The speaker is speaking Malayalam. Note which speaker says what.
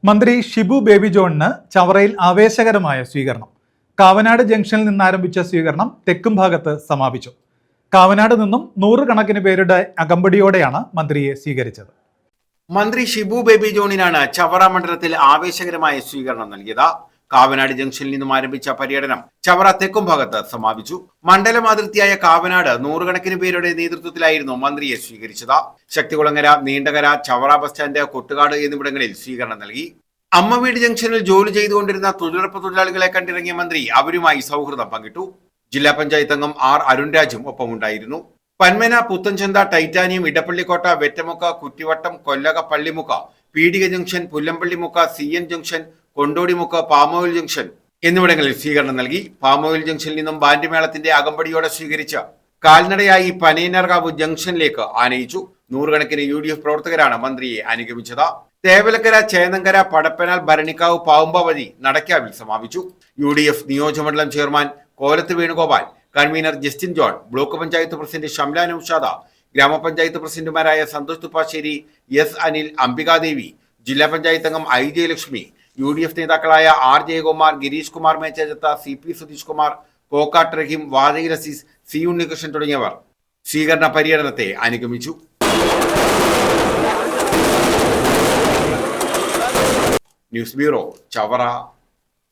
Speaker 1: മന്ത്രി ഷിബു ബേബി ജോണിന് ചവറയിൽ ആവേശകരമായ സ്വീകരണം. കാവനാട് ജംഗ്ഷനിൽ നിന്നാരംഭിച്ച സ്വീകരണം തെക്കും ഭാഗത്ത് സമാപിച്ചു. കാവനാട് നിന്നും നൂറുകണക്കിന് പേരുടെ അകമ്പടിയോടെയാണ് മന്ത്രിയെ സ്വീകരിച്ചത്.
Speaker 2: മന്ത്രി ഷിബു ബേബി ജോണിനാണ് ചവറ മണ്ഡലത്തിൽ ആവേശകരമായ സ്വീകരണം നൽകിയത്. കാവനാട് ജംഗ്ഷനിൽ നിന്നും ആരംഭിച്ച പര്യടനം ചവറ തെക്കും ഭാഗത്ത് സമാപിച്ചു. മണ്ഡലം അതിർത്തിയായ കാവനാട് നൂറുകണക്കിന് പേരുടെ നേതൃത്വത്തിലായിരുന്നു മന്ത്രിയെ സ്വീകരിച്ചത്. ശക്തികുളങ്ങര, നീണ്ടകര, ചവറ ബസ് സ്റ്റാൻഡ്, കൊട്ടുകാട് എന്നിവിടങ്ങളിൽ സ്വീകരണം നൽകി. അമ്മവീട് ജംഗ്ഷനിൽ ജോലി ചെയ്തുകൊണ്ടിരുന്ന തൊഴിലുറപ്പ് തൊഴിലാളികളെ കണ്ടിറങ്ങിയ മന്ത്രി അവരുമായി സൗഹൃദം പങ്കിട്ടു. ജില്ലാ പഞ്ചായത്ത് അംഗം ആർ അരുൺരാജും ഒപ്പമുണ്ടായിരുന്നു. Panmana, Puthenchantha, titanium, Edappallikotta, Vettamukku, Kuttivattam, Kollaka, Pallimukku, Peedika junction, Pullampallimukku, CN junction, Kondodimukku, palm oil junction എന്നിവിടങ്ങളിൽ സ്വീകരണം നൽകി. പാമോയിൽ ജംഗ്ഷനിൽ നിന്നും ബാൻഡ് മേളത്തിന്റെ അകമ്പടിയോടെ സ്വീകരിച്ച കാൽനടയായി പനയനർകാവ് ജംഗ്ഷനിലേക്ക് ആനയിച്ചു. നൂറുകണക്കിന് UDF പ്രവർത്തകരാണ് മന്ത്രിയെ അനുഗമിച്ചത്. തേവലക്കര, ചേന്നങ്കര, പടപ്പനാൽ, ഭരണിക്കാവ്, പാവുമ്പ വഴി നടക്കാവിൽ സമാപിച്ചു. UDF നിയോജകമണ്ഡലം chairman Kolath Venugopal, convener Justin John, block panchayat president Shamla Noushad, ഗ്രാമപഞ്ചായത്ത് പ്രസിഡന്റുമാരായ സന്തോഷ് തുപ്പാശ്ശേരി, S അനിൽ, അംബികാദേവി, ജില്ലാ പഞ്ചായത്ത് അംഗം I ജയലക്ഷ്മി, UDF നേതാക്കളായ R ജയകുമാർ, ഗിരീഷ് കുമാർ മേച്ചേജത്ത, CP സുധീഷ് കുമാർ, കോക്കാട്ട് റഹീം, വാഴയിൽ അസീസ്, C ഉണ്ണികൃഷ്ണൻ തുടങ്ങിയവർ സ്വീകരണ പര്യടനത്തെ അനുഗമിച്ചു. News bureau, Chavara.